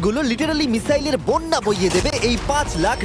গুলো লিটারালি মিসাইলের বন্যা বইয়ে দেবে এই $5 লাখ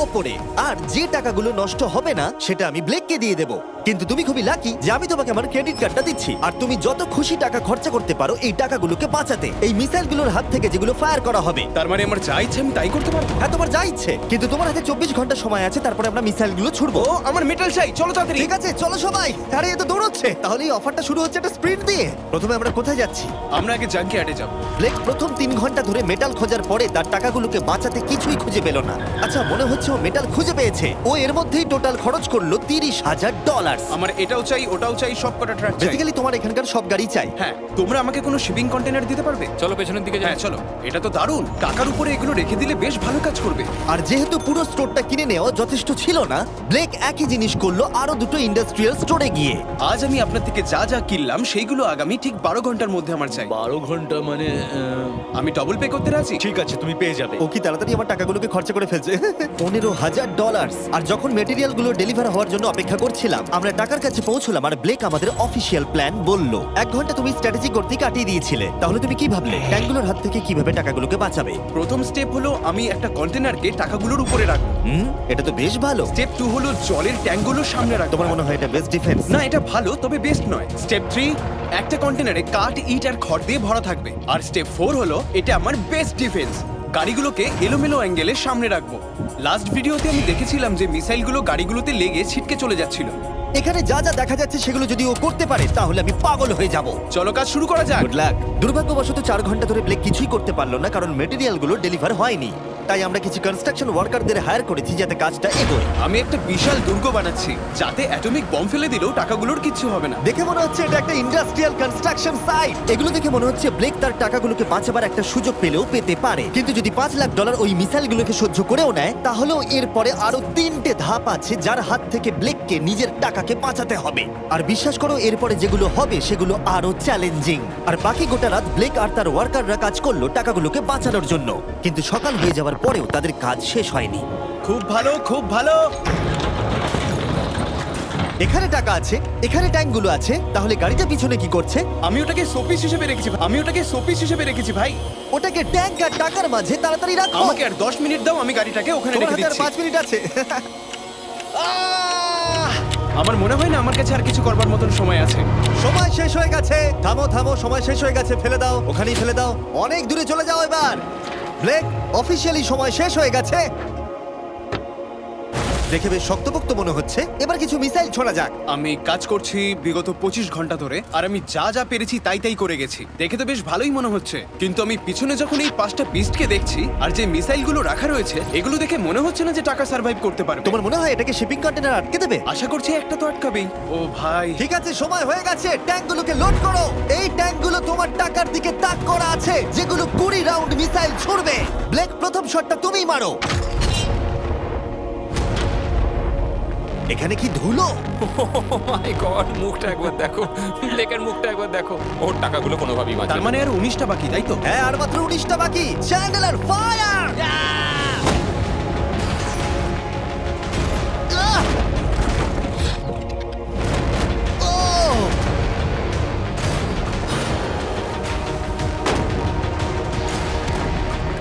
ওপরে। আর যে টাকাগুলো নষ্ট হবে না সেটা আমি ব্লেককে দিয়ে দেবো। কিন্তু তুমি খুবই লাকি যে আমি তোমাকে আমার ক্রেডিট কার্ডটা দিচ্ছি, আর তুমি যত খুশি টাকা খরচা করতে পারো এই টাকাগুলোকে বাঁচাতে, এই মিসাইলগুলোর হাত থেকে যেগুলো ফায়ার করা হবে। তার মানে আমার যা ইচ্ছে আমি তাই করতে পারবো? হ্যাঁ, তোমার যা ইচ্ছে, কিন্তু তোমার হাতে 24 ঘন্টা সময় আছে, তারপরে আমরা মিসাইলগুলো ছুড়বো। ও আমার মেটাল চাই, চলো তাড়াতাড়ি। ঠিক আছে, চলো সবাই। আরে এ তো দৌড়চ্ছে। তাহলে এই অফারটা শুরু হচ্ছে একটা স্প্রিন্ট দিয়ে। প্রথমে আমরা কোথায় যাচ্ছি? আমরা আগে জাঙ্কিয়ার্ডে যাব। ব্লেক প্রথম 3 ঘন্টা ধরে মেটাল খোঁজার পরে তার টাকাগুলোকে বাঁচাতে কিছুই খুঁজে পেল না। আচ্ছা, মনে হচ্ছে ও মেটাল খুঁজে পেয়েছে। ও এর মধ্যেই টোটাল খরচ করলো $30,000। আমার এটাও চাই, ওটাও চাই, সব কটা ট্রাক চাই। বেসিক্যালি তোমার এখানকার সব গাড়ি চাই। হ্যাঁ, তোমরা আমাকে কোনো শিপিং কন্টেনার দিতে পারবে? চলো পেছনের দিকে যাই। হ্যাঁ চলো, এটা তো দারুণ। টাকার উপরে এগুলো রেখে দিলে বেশ ভালো কাজ করবে। আর যেহেতু পুরো স্টোরটা কিনে নেওয়া যথেষ্ট ছিল না, ব্লেক একই জিনিস করলো আরো দুটো ইন্ডাস্ট্রিয়াল স্টোরে গিয়ে। আজ আমি আপনার থেকে যা যা কিনলাম সেইগুলো আগামী ঠিক 12 ঘন্টার মধ্যে আমার চাই। 12 ঘন্টা মানে আমি ডবল পে করতে রাজি। ঠিক আছে, তুমি পেয়ে যাবে। ও কি তাড়াতাড়ি আমার টাকাগুলোকে খরচা করে ফেলছে। $15,000। আর যখন মেটেরিয়াল গুলো ডেলিভার হওয়ার জন্য অপেক্ষা করছিলাম, আমরা টাকার কাছে পৌঁছলাম আর ব্লেক আমাদের অফিসিয়াল প্ল্যান বলল। 1 ঘন্টা তুমি স্ট্র্যাটেজি করতে কাটিয়ে দিয়েছিলে, তাহলে তুমি কি ভাবলে ট্যাঙ্কগুলোর হাত থেকে কিভাবে টাকাগুলোকে বাঁচাবে? প্রথম স্টেপ হলো আমি একটা কন্টেনারকে টাকাগুলোর উপরে রাখবো। এটা তো বেশ ভালো। স্টেপ 2 হলো জলের ট্যাঙ্কগুলোর সামনে রাখবো। তোমার মনে হয় এটা বেস্ট ডিফেন্স? না, এটা ভালো তবে বেস্ট নয়। স্টেপ 3, একটা কন্টেনারে কাঠ, ইট আর খড় দিয়ে ভরা থাকবে। আর স্টেপ 4 হলো এটা আমার বেস্ট ডিফেন্স। গাড়িগুলোকে এলোমেলো অ্যাঙ্গেলে সামনে রাখবো। লাস্ট ভিডিওতে আমি দেখেছিলাম যে মিসাইলগুলো গাড়িগুলোতে লেগে ছিটকে চলে যাচ্ছিল। এখানে যা যা দেখা যাচ্ছে সেগুলো যদি ও করতে পারে তাহলে আমি পাগল হয়ে যাব। চলো কাজ শুরু করা যাক। Good luck. দুর্ভাগ্যবশত 4 ঘন্টা ধরে ব্লেক কিছুই করতে পারলো না, কারণ মেটেরিয়ালগুলো ডেলিভার হয়নি। তাই আমরা কিছু কনস্ট্রাকশন ওয়ার্কারদের হায়ার করেছি যাতে কাজটা এগোয়। আমি একটা বিশাল দুর্গ বানাচ্ছি যাতে অ্যাটমিক বম ফেলে দিলেও টাকাগুলোর কিচ্ছু হবে না। দেখে মনে হচ্ছে এটা একটা ইন্ডাস্ট্রিয়াল কনস্ট্রাকশন সাইট। এগুলো দেখে মনে হচ্ছে ব্লেক তার টাকাগুলোকে বাঁচাবার একটা সুযোগ পেলেও পেতে পারে, কিন্তু যদি $5 লাখ ওই মিসাইলগুলোকে সহ্য করেও নেয়, তাহলেও এরপরে আরো 3টে ধাপ আছে যার হাত থেকে ব্লেককে নিজের টাকাকে বাঁচাতে হবে। আর বিশ্বাস করো, এরপরে যেগুলো হবে সেগুলো আরো চ্যালেঞ্জিং। আর বাকি গোটা রাত ব্লেক আর তার ওয়ার্কাররা কাজ করলো টাকাগুলোকে বাঁচানোর জন্য, কিন্তু সকাল হয়ে যাওয়ার পরেও তাদের কাজ শেষ হয়নি। খুব ভালো, খুব ভালো। এখানে টাকা আছে, এখানে ট্যাঙ্কগুলো আছে, তাহলে গাড়িটা পিছনে কি করছে? আমি ওটাকে শোপিস হিসেবে রেখেছি ভাই। ওটাকে ট্যাঙ্ক আর টাকার মাঝে তাড়াতাড়ি রাখো। আমাকে আর 10 মিনিট দাও, আমি গাড়িটাকে ওখানে তোমার রেখে হাতে আর দিচ্ছি। 5 মিনিট আছে। আমার মনে হয় না আমার কাছে আর কিছু করবার মতন সময় আছে। সময় শেষ হয়ে গেছে। থামো থামো, সময় শেষ হয়ে গেছে। ফেলে দাও, ওখানেই ফেলে দাও। অনেক দূরে চলে যাও এবার। ব্লেক, অফিসিয়ালি সময় শেষ হয়ে গেছে। দেখে বেশ শক্তপোক্ত মনে হচ্ছে। এবার কিছু মিসাইল ছোড়া যাক। আমি কাজ করছি বিগত 25 ঘন্টা ধরে, আর আমি যা যা পেরেছি তাই করে গেছি। দেখে তো বেশ ভালোই মনে হচ্ছে, কিন্তু আমি পিছনে যখন এই 5টা বিস্টকে দেখছি আর যে মিসাইলগুলো রাখা রয়েছে, এগুলো দেখে মনে হচ্ছে না যে টাকা সার্ভাইভ করতে পারবে। তোমার মনে হয় এটাকে শিপিং কন্টেনার আটকে দেবে? আশা করছি একটা তো আটকাবেই। ও ভাই, ঠিক আছে, সময় হয়ে গেছে। ট্যাঙ্কগুলোকে লোড করো। এই ট্যাঙ্কগুলো তোমার টাকার দিকে তাক করা আছে, যেগুলো 20 রাউন্ড মিসাইল ছুড়বে। ব্লেক, প্রথম শটটা তুমিই মারো। এখানে কি ধুলো! মাই গড, মুখটা একবার দেখো, ব্লেকের মুখটা একবার দেখো। ওর টাকাগুলো কোনোভাবেই বাঁচবে তার না। মানে আর 19টা বাকি, তাই তো? হ্যাঁ, আর মাত্র 19টা বাকি। Chandler, fire!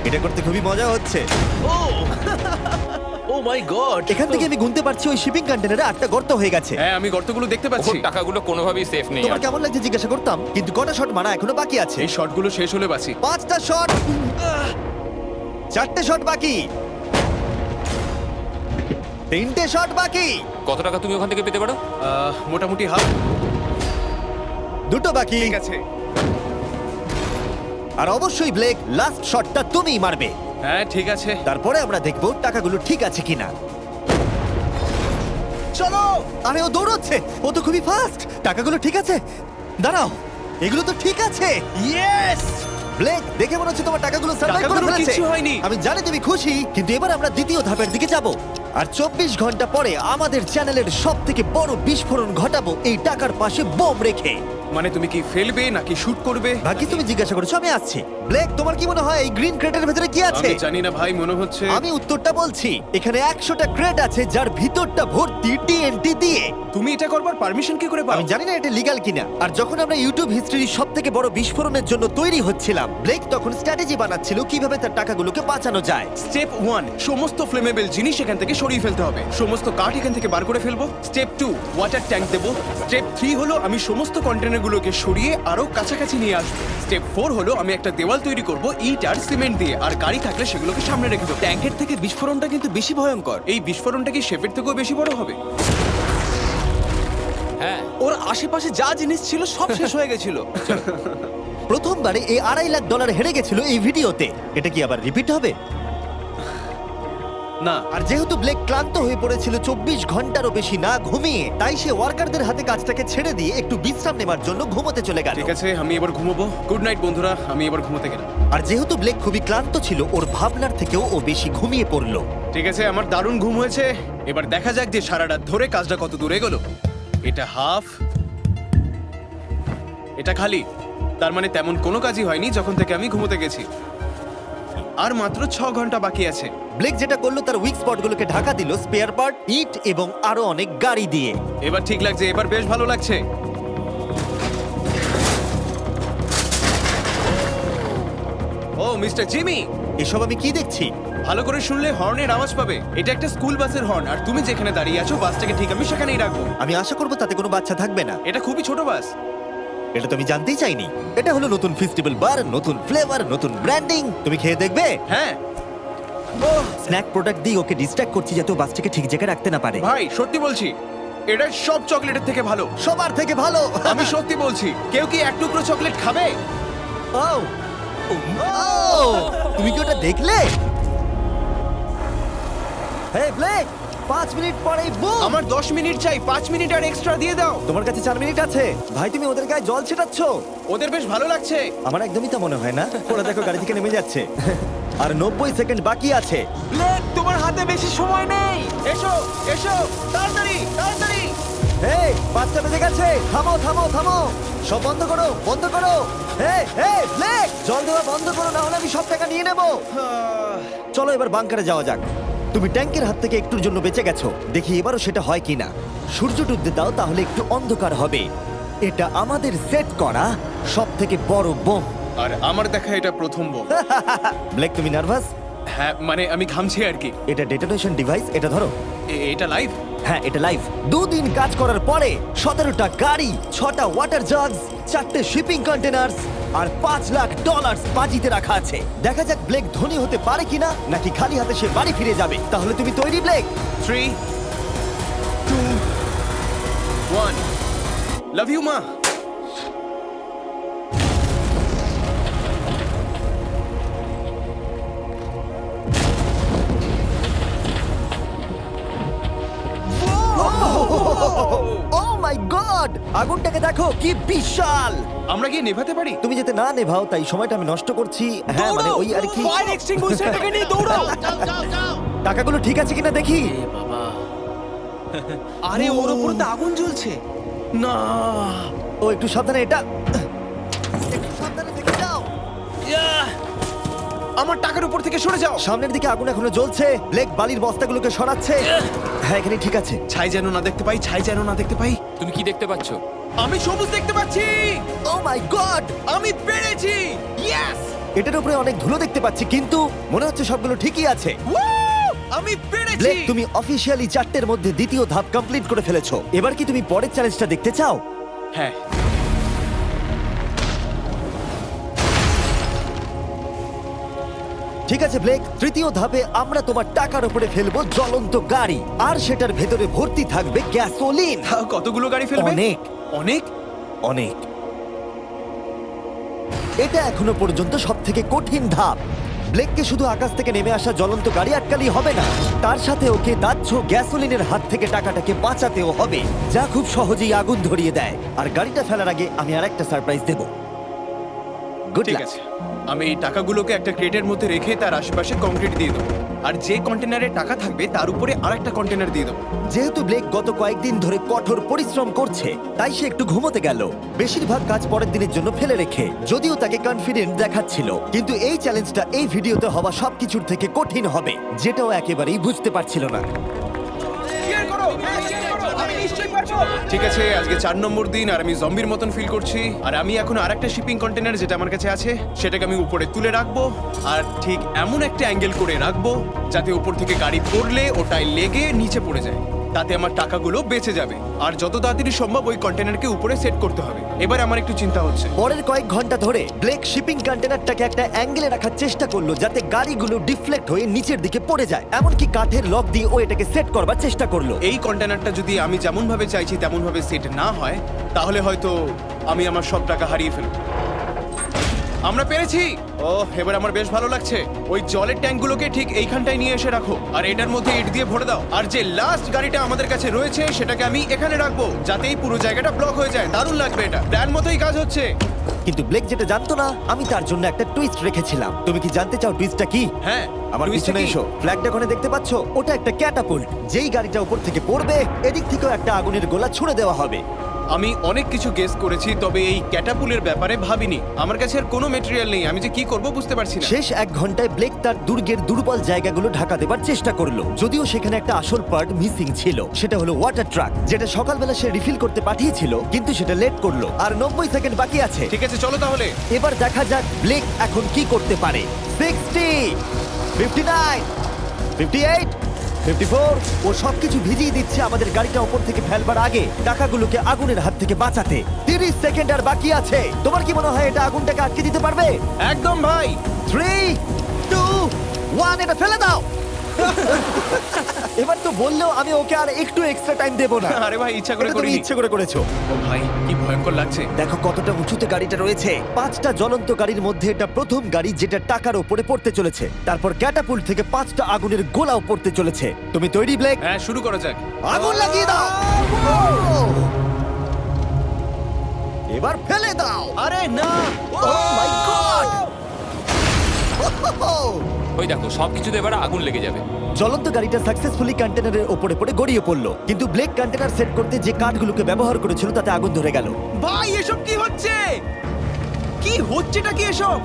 এটা করতে খুবই মজা হচ্ছে। ও মাই গড! এখান থেকে আমি গুনতে পারছি ওই শিপিং কন্টেনারে 8টা গর্ত হয়ে গেছে। হ্যাঁ, আমি গর্তগুলো দেখতে ওর পাচ্ছি। টাকাগুলো কোনোভাবেই সেফ নেই। তোমার কেমন লাগছে জিজ্ঞাসা করতাম, কিন্তু কটা শট মারা এখনো বাকি আছে। এই শটগুলো শেষ হলে বাঁচি। 5টা শট, 4টে শট বাকি, 3টে শট বাকি, কত টাকা তুমি ওখান থেকে পেতে পারো? মোটামুটি হাফ। 2টো বাকি। ঠিক আছে। আর অবশ্যই ব্লেক, লাস্ট শটটা তুমিই মারবে। হ্যাঁ ঠিক আছে। তারপরে আমরা দেখব টাকাগুলো ঠিক আছে কিনা। চলো! আরে ও দৌড়চ্ছে, ও তো খুবই ফাস্ট। টাকাগুলো ঠিক আছে? দাঁড়াও, এগুলো তো ঠিক আছে। ইয়েস! ব্লেক, দেখে মনে হচ্ছে তোমার টাকাগুলো সার্ভাইভ করে টাকাগুলোর ফেলেছে। কিচ্ছু হয়নি। আমি জানি তুমি খুশি, কিন্তু এবার আমরা দ্বিতীয় ধাপের দিকে যাব। আর 24 ঘন্টা পরে আমাদের চ্যানেলের সবথেকে বড় বিস্ফোরণ ঘটাবো এই টাকার পাশে বোম রেখে। মানে তুমি কি ফেলবে নাকি শুট করবে? বাকি তুমি জিজ্ঞাসা করেছো, আমি আসছি। ব্লেক, তোমার কি মনে হয় এই গ্রিন ক্রেটের ভেতরে কি আছে? আমি জানি না ভাই, মনে হচ্ছে আমি উত্তরটা বলছি। এখানে 100টা ক্রেট আছে যার ভিতরটা ভর্তি টিএনটি দিয়ে। তুমি এটা করবার পারমিশন কি করে পাও? আমি জানি না এটা লিগ্যাল কিনা। আর যখন আমরা ইউটিউব হিস্ট্রির সবথেকে বড় বিস্ফোরণের জন্য তৈরি হচ্ছিলাম, ব্লেক তখন স্ট্র্যাটেজি বানাচ্ছিল কিভাবে তার টাকাগুলোকে বাঁচানো যায়। স্টেপ 1, সমস্ত ফ্লেমেবল জিনিস এখান থেকে সরিয়ে ফেলতে হবে। সমস্ত কাঠ এখান থেকে বার করে ফেলবো। স্টেপ 2, ওয়াটার ট্যাঙ্ক দেবো। স্টেপ 3 হলো আমি সমস্ত কন্টেনারগুলোকে সরিয়ে আরো কাছাকাছি নিয়ে আসবো। স্টেপ 4 হলো আমি একটা দেওয়াল তৈরি করব ইট আর সিমেন্ট দিয়ে, আর গাড়ি থাকলে সেগুলোকে সামনে রেখে দেবো। ট্যাঙ্কের থেকে বিস্ফোরণটা কিন্তু বেশি ভয়ঙ্কর। এই বিস্ফোরণটা কি শেপের থেকেও বেশি বড় হবে? হ্যাঁ, ওর আশেপাশে যা জিনিস ছিল সব শেষ হয়ে গেছিল। প্রথমবারে এই $2.5 লাখ হেরে গেছিল এই ভিডিওতে। এটা কি আবার রিপিট হবে? না। আর যেহেতু ব্লেক ক্লান্ত হয়ে পড়েছিল 24 ঘন্টারও বেশি না ঘুমিয়ে, তাই সে ওয়ার্কারদের হাতে কাজটাকে ছেড়ে দিয়ে একটু বিশ্রাম নেবার জন্য ঘুমোতে চলে গেল। ঠিক আছে, আমি এবার ঘুমোবো। গুড নাইট বন্ধুরা, আমি এবার ঘুমোতে গেলাম। আর যেহেতু ব্লেক খুবই ক্লান্ত ছিল, ওর ভাবনার থেকেও ও বেশি ঘুমিয়ে পড়লো। ঠিক আছে, আমার দারুণ ঘুম হয়েছে। এবার দেখা যাক যে সারা রাত ধরে কাজটা কত দূর এগোলো। এটা হাফ, এটা খালি। তার মানে তেমন কোনো কাজই হয়নি যখন থেকে আমি ঘুমোতে গেছি। আর মাত্র 6 ঘন্টা বাকি আছে। ব্লেক যেটা করলো তার উইক স্পটগুলোকে ঢাকা দিল স্পেয়ার পার্ট, ইট এবং আরো অনেক গাড়ি দিয়ে। এবার ঠিক লাগছে, এবার বেশ ভালো লাগছে। ও মিস্টার জিমি, এসব আমি কি দেখছি? ভালো করে শুনলে হর্নের আওয়াজ পাবে। এটা একটা স্কুল বাসের হর্ন, আর তুমি যেখানে দাঁড়িয়ে আছো বাসটাকে ঠিক আমি সেখানেই রাখবো। আমি আশা করবো তাতে কোনো বাচ্চা থাকবে না। এটা খুবই ছোট বাস। এটা তো আমি জানতেই চাইনি। এটা হলো নতুন ফেস্টিভ্যাল বার, নতুন ফ্লেভার, নতুন ব্র্যান্ডিং। তুমি খেয়ে দেখবে? হ্যাঁ স্ন্যাক প্রোডাক্ট দিয়ে ওকে ডিস্ট্র্যাক্ট করছি যাতে ও বাসটাকে ঠিক জায়গায় রাখতে না পারে। ভাই, সত্যি বলছি, এটা সব চকলেটের থেকে ভালো। সবার থেকে ভালো। আমি সত্যি বলছি। কেউ কি এক টুকরো চকলেট খাবে? ও তুমি কি ওটা দেখলে? হে ব্লেক, 5 মিনিট পরেই বুম। আমার 10 মিনিট চাই, 5 মিনিট আর এক্সট্রা দিয়ে দাও। তোমার কাছে 4 মিনিট আছে। ভাই, তুমি ওদের গায়ে জল ছেটাচ্ছ। ওদের বেশ ভালো লাগছে। আমার একদমই তা মনে হয় না। ওরা দেখো গাড়ি থেকে নেমে যাচ্ছে। আর 90 সেকেন্ড বাকি আছে। ব্লেক, তোমার হাতে বেশি সময় নেই। এসো এসো, তাড়াতাড়ি তাড়াতাড়ি। এই 5টা বেজে গেছে। থামো থামো থামো, সব বন্ধ করো, বন্ধ করো। ব্লেক, জল দেওয়া বন্ধ করো, না হলে আমি সব টাকা নিয়ে নেব। চলো এবার বাংকারে যাওয়া যাক। তুমি ট্যাঙ্কের হাত থেকে একটুর জন্য বেঁচে গেছো। দেখি এবারও সেটা হয় কিনা। সূর্য ডুবতে দাও, তাহলে একটু অন্ধকার হবে। এটা আমাদের সেট করা সব থেকে বড় বোম। আর আমার দেখা এটা প্রথম বোম। ব্লেক, তুমি নার্ভাস? হ্যাঁ, মানে আমি ঘামছি আর কি। এটা ডেটোনেশন ডিভাইস, এটা ধরো। এটা লাইভ? হ্যাঁ, এটা লাইভ। 2 দিন কাজ করার পরে 17টা গাড়ি, 6টা ওয়াটার জাগস, 4টে শিপিং কন্টেনার্স আর $5 লাখ বাজিতে রাখা আছে। দেখা যাক ব্লেক ধনী হতে পারে কিনা, নাকি খালি হাতে সে বাড়ি ফিরে যাবে। তাহলে তুমি তৈরি ব্লেক? 3, 2, 1। লাভ ইউ মা। ও মাই গড, আগুনটাকে দেখো কি বিশাল। আমরা গিয়ে নেভাতে পারি? তুমি যেতে না নেভাও, তাই সময়টা আমি নষ্ট করছি। হ্যাঁ, মানে ওই আর কি। ফায়ার এক্সটিংগুইশারটাকে নিয়ে দৌড়াও। টাকাগুলো ঠিক আছে কিনা দেখি। আরে ওর উপরে তো আগুন জ্বলছে। না, ও একটু সাবধানে, এটা একটু সাবধানে থেকে যাও। আমার টাকার উপর থেকে সরে যাও। সামনের দিকে আগুন এখনো জ্বলছে। ব্লেক বালির বস্তাগুলোকে সরাচ্ছে। হ্যাঁ, এখানে ঠিক আছে। ছাই যেন না দেখতে পাই, ছাই যেন না দেখতে পাই। তুমি কি দেখতে পাচ্ছ? আমি সবুজ দেখতে পাচ্ছি। ও মাই গড, আমি পেরেছি। ইয়েস! এটার উপরে অনেক ধুলো দেখতে পাচ্ছি, কিন্তু মনে হচ্ছে সবগুলো ঠিকই আছে। আমি পেরেছি। ব্লেক, তুমি অফিসিয়ালি 4টের মধ্যে দ্বিতীয় ধাপ কমপ্লিট করে ফেলেছো। এবার কি তুমি পরের চ্যালেঞ্জটা দেখতে চাও? হ্যাঁ। ঠিক আছে ব্লেক, তৃতীয় ধাপে আমরা তোমার টাকার উপরে ফেলবো জ্বলন্ত গাড়ি, আর সেটার ভেতরে ভর্তি থাকবে গ্যাসোলিন। তাও কতগুলো গাড়ি ফেলবে? অনেক অনেক অনেক। এটা এখনো পর্যন্ত সবথেকে কঠিন ধাপ। ব্লেককে শুধু আকাশ থেকে নেমে আসা জ্বলন্ত গাড়ি আটকালেই হবে না, তার সাথে ওকে দাহ্য গ্যাসোলিনের হাত থেকে টাকাটাকে বাঁচাতেও হবে, যা খুব সহজেই আগুন ধরিয়ে দেয়। আর গাড়িটা ফেলার আগে আমি আরেকটা সারপ্রাইজ দেব। গুড ঠিক লাক। আছে। আমি এই টাকাগুলোকে একটা ক্রেটের মধ্যে রেখে তার আশেপাশে কংক্রিট দিয়ে দেবো, আর যে কন্টেনারে টাকা থাকবে তার উপরে আরেকটা কন্টেনার দিয়ে দেবো। যেহেতু ব্লেক গত কয়েকদিন ধরে কঠোর পরিশ্রম করছে তাই সে একটু ঘুমোতে গেল, বেশিরভাগ কাজ পরের দিনের জন্য ফেলে রেখে, যদিও তাকে কনফিডেন্ট দেখাচ্ছিল। কিন্তু এই চ্যালেঞ্জটা এই ভিডিওতে হওয়া সবকিছুর থেকে কঠিন হবে, যেটাও একেবারেই বুঝতে পারছিল না। ঠিক আছে, আজকে 4 নম্বর দিন আর আমি জম্বির মতন ফিল করছি। আর আমি এখন আরেকটা শিপিং কন্টেনার যেটা আমার কাছে আছে সেটাকে আমি উপরে তুলে রাখবো, আর ঠিক এমন একটা অ্যাঙ্গেল করে রাখবো যাতে উপর থেকে গাড়ি পড়লে ওটাই লেগে নিচে পড়ে যায়, তাতে আমার টাকাগুলো বেঁচে যাবে। আর যত তাড়াতাড়ি সম্ভব ওই কন্টেনারকে উপরে সেট করতে হবে। এবার আমার একটু চিন্তা হচ্ছে। পরের কয়েক ঘন্টা ধরে ব্লেক শিপিং কন্টেনারটাকে একটা অ্যাঙ্গেলে রাখার চেষ্টা করলো যাতে গাড়িগুলো ডিফ্লেক্ট হয়ে নিচের দিকে পড়ে যায়। এমনকি কাঠের লক দিয়ে ও এটাকে সেট করবার চেষ্টা করলো। এই কন্টেনারটা যদি আমি যেমন ভাবে চাইছি তেমন ভাবে সেট না হয় তাহলে হয়তো আমি আমার সব টাকা হারিয়ে ফেলব। আমরা পেরেছি। ও, এবার আমার বেশ ভালো লাগছে। ওই জলের ট্যাঙ্কগুলোকে ঠিক এইখানটায় নিয়ে এসে রাখো, আর এটার মধ্যে ইট দিয়ে ভরে দাও। আর যে লাস্ট গাড়িটা আমাদের কাছে রয়েছে সেটাকে আমি এখানে রাখবো যাতে এই পুরো জায়গাটা ব্লক হয়ে যায়। দারুণ লাগবে, এটা প্ল্যান মতোই কাজ হচ্ছে। কিন্তু ব্লেক যেটা জানতো না, আমি তার জন্য একটা টুইস্ট রেখেছিলাম। তুমি কি জানতে চাও টুইস্টটা কি? হ্যাঁ, আমার twist টা পিছনে কি? এসো। ফ্ল্যাগটা ওখানে দেখতে পাচ্ছ? ওটা একটা ক্যাটাপুল্ট। যেই গাড়িটা উপর থেকে পড়বে এদিক থেকেও একটা আগুনের গোলা ছুড়ে দেওয়া হবে। আমি অনেক কিছু গেস করেছি, তবে এই ক্যাটাপুলের ব্যাপারে ভাবিনি। আমার কাছে আর কোনো মেটেরিয়াল নেই, আমি যে কি করব বুঝতে পারছি না। শেষ 1 ঘন্টায় ব্লেক তার দুর্গের দুর্বল জায়গাগুলো ঢাকা দেবার চেষ্টা করলো, যদিও সেখানে একটা আসল পার্ট মিসিং ছিল। সেটা হলো ওয়াটার ট্রাক, যেটা সকালবেলা সে রিফিল করতে পাঠিয়েছিল, কিন্তু সেটা লেট করলো। আর 90 সেকেন্ড বাকি আছে। ঠিক আছে, চলো তাহলে। এবার দেখা যাক ব্লেক এখন কি করতে পারে। 60, 59, 58, 54। ও সবকিছু ভিজিয়ে দিচ্ছে আমাদের গাড়িটা উপর থেকে ফেলবার আগে টাকাগুলোকে আগুনের হাত থেকে বাঁচাতে। 30 সেকেন্ড আর বাকি আছে। তোমার কি মনে হয় এটা আগুনটাকে আটকে দিতে পারবে? একদম ভাই। 3, 2, 1, এটা ফেলে দাও। এবার তো বললেও আমি ওকে আর একটু এক্সট্রা টাইম দেব না। আরে ভাই, ইচ্ছা করে এটা তুমি করিনি। ইচ্ছে করে করেছো। ও ভাই, কি ভয়ঙ্কর লাগছে। দেখো কতটা উঁচুতে গাড়িটা রয়েছে। 5টা জ্বলন্ত গাড়ির মধ্যে এটা প্রথম গাড়ি যেটা টাকার উপরে পড়তে চলেছে। তারপর ক্যাটাপুল্ট থেকে 5টা আগুনের গোলাও পড়তে চলেছে। তুমি তৈরি ব্লেক? হ্যাঁ, শুরু করা যাক। আগুন লাগিয়ে দাও। এবার ফেলে দাও। আরে না। ও মাই গড! ওই দেখো সবকিছুতে এবার আগুন লেগে যাবে। জ্বলন্ত গাড়িটা সাকসেসফুলি কন্টেনারের উপরে পড়ে গড়িয়ে পড়লো, কিন্তু ব্লেক কন্টেনার সেট করতে যে কাঠগুলোকে ব্যবহার করেছিল তাতে আগুন ধরে গেল। ভাই, এসব কি হচ্ছে? কি হচ্ছেটা কি এসব?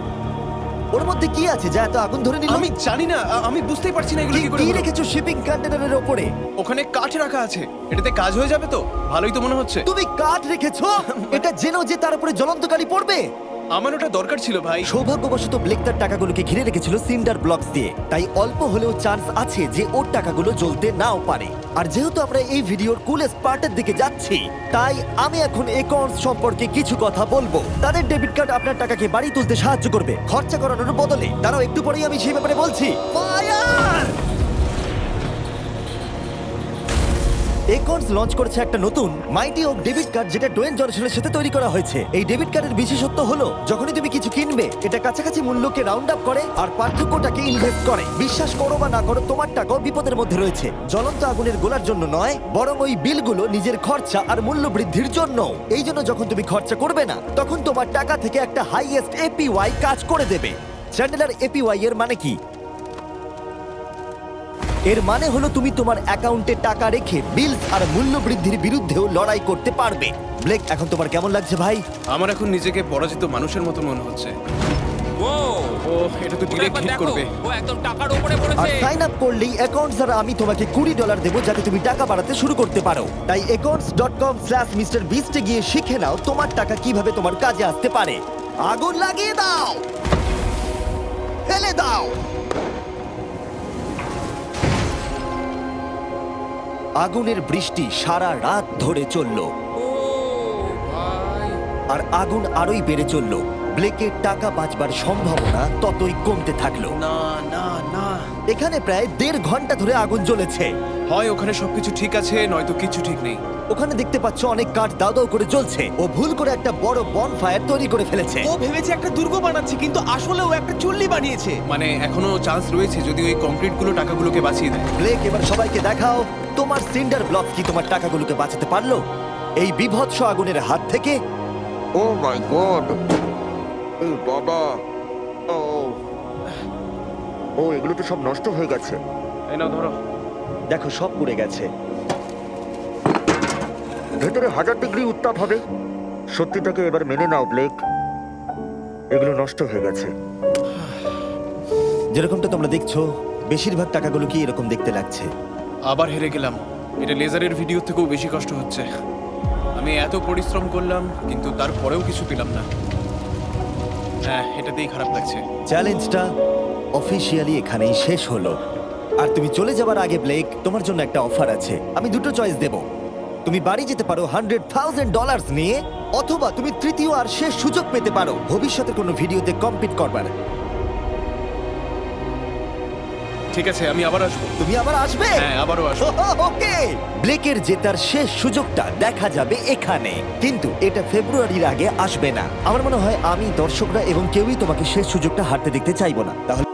ওর মধ্যে কি আছে যা এত আগুন ধরে নিল? আমি জানি না, আমি বুঝতেই পারছি না এগুলো কি করে কি হলো। রেখেছো শিপিং কন্টেনারের উপরে? ওখানে কাঠ রাখা আছে, এটাতে কাজ হয়ে যাবে তো? ভালোই তো মনে হচ্ছে। তুমি কাঠ রেখেছো? এটা জেনো যে তার উপরে জ্বলন্ত গাড়ি পড়বে। আমার ওটা দরকার ছিল ভাই। সৌভাগ্যবশত ব্লেক তার টাকাগুলোকে ঘিরে রেখেছিল সিন্ডার ব্লকস দিয়ে, তাই অল্প হলেও চান্স আছে যে ওর টাকাগুলো জ্বলতে নাও পারে। আর যেহেতু আমরা এই ভিডিওর কুলেস্ট পার্টের দিকে যাচ্ছি, তাই আমি এখন একর্নস সম্পর্কে কিছু কথা বলবো। তাদের ডেবিট কার্ড আপনার টাকাকে বাড়ি তুলতে সাহায্য করবে খরচা করানোর বদলে। তারাও একটু পরেই আমি সেই ব্যাপারে বলছি। ফায়ার! একর্নস লঞ্চ করেছে একটা নতুন মাইটি ওক ডেবিট কার্ড, যেটা ডোয়েন জনসনের সাথে তৈরি করা হয়েছে। এই ডেবিট কার্ডের বিশেষত্ব হলো যখনই তুমি কিছু কিনবে এটা কাছাকাছি মূল্যকে রাউন্ড আপ করে আর পার্থক্যটাকে ইনভেস্ট করে। বিশ্বাস করো বা না করো, তোমার টাকাও বিপদের মধ্যে রয়েছে। জ্বলন্ত আগুনের গোলার জন্য নয়, বরং ওই বিলগুলো নিজের খরচা আর মূল্য বৃদ্ধির জন্য। এই জন্য যখন তুমি খরচা করবে না তখন তোমার টাকা থেকে একটা হাইয়েস্ট এপিওয়াই কাজ করে দেবে। চ্যান্ডেলার, এপিওয়াই এর মানে কি? এর মানে হলো তুমি তোমার অ্যাকাউন্টে টাকা রেখে বিলস আর মূল্য বৃদ্ধির বিরুদ্ধেও লড়াই করতে পারবে। ব্লেক, এখন তোমার কেমন লাগছে ভাই? আমার এখন নিজেকে পরাজিত মানুষের মতো মনে হচ্ছে। ও ও, এটা তো ওটা ডিরেক্ট একবার হিট দেখো, করবে। ও একদম টাকার উপরে আর পড়েছে। সাইন আপ করলেই অ্যাকাউন্টস দ্বারা আমি তোমাকে $20 দেবো যাতে তুমি টাকা বাড়াতে শুরু করতে পারো। তাই accounts.com/MrBeast এ গিয়ে শিখে নাও তোমার টাকা কিভাবে তোমার কাজে আসতে পারে। আগুন লাগিয়ে দাও, ফেলে দাও। আগুনের বৃষ্টি সারা রাত ধরে চলল, ও ভাই, আর আগুন আরোই বেড়ে চলল। ব্লেকের টাকা বাঁচবার সম্ভাবনা ততই কমতে থাকলো। না না না, এখানে প্রায় 1.5 ঘন্টা ধরে আগুন জ্বলেছে। হয় ওখানে সবকিছু ঠিক আছে, নয়তো কিছু ঠিক নেই। ওখানে দেখতে পাচ্ছ অনেক কাঠ দাউ দাউ করে জ্বলছে। ও ভুল করে একটা বড় বনফায়ার তৈরি করে ফেলেছে। ও ভেবেছে একটা দুর্গ বানাচ্ছে, কিন্তু আসলে ও একটা চুল্লি বানিয়েছে। মানে এখনো চান্স রয়েছে যদি ওই কংক্রিট গুলো টাকাগুলোকে বাঁচিয়ে দেয়। ব্লেক, এবার সবাইকে দেখাও তোমার সিন্ডার ব্লক কি তোমার টাকাগুলোকে বাঁচাতে পারলো এই বিভৎস আগুনের হাত থেকে। ও মাই গড! এই বাবা, ও এগুলো তো সব নষ্ট হয়ে গেছে। এই নাও ধরো। দেখো সব পুড়ে গেছে। ভেতরে 1000 ডিগ্রি উত্তাপ হবে। সত্যিটাকে এবার মেনে নাও ব্লেক, এগুলো নষ্ট হয়ে গেছে। যেরকমটা তোমরা দেখছো বেশিরভাগ টাকাগুলো কি এরকম দেখতে লাগছে। আবার হেরে গেলাম। এটা লেজারের ভিডিও থেকেও বেশি কষ্ট হচ্ছে। আমি এত পরিশ্রম করলাম কিন্তু তারপরেও কিছু পেলাম না। হ্যাঁ, এটাতেই খারাপ লাগছে। চ্যালেঞ্জটা অফিসিয়ালি এখানেই শেষ হলো। আর তুমি চলে যাবার আগে ব্লেক, তোমার জন্য একটা অফার আছে। আমি দুটো চয়েস দেব। তুমি বাড়ি যেতে পারো $100,000 নিয়ে, অথবা তুমি তৃতীয় আর শেষ সুযোগ পেতে পারো ভবিষ্যতে কোনো ভিডিওতে কম্পিট করবার। ঠিক আছে, আমি আবার আসবো। তুমি আবার আসবে? হ্যাঁ, আবারও আসবো। ওকে, ব্লেকের জেতার শেষ সুযোগটা দেখা যাবে এখানে, কিন্তু এটা ফেব্রুয়ারির আগে আসবে না। আমার মনে হয় আমি, দর্শকরা এবং কেউই তোমাকে শেষ সুযোগটা হারতে দেখতে চাইবো না। তাহলে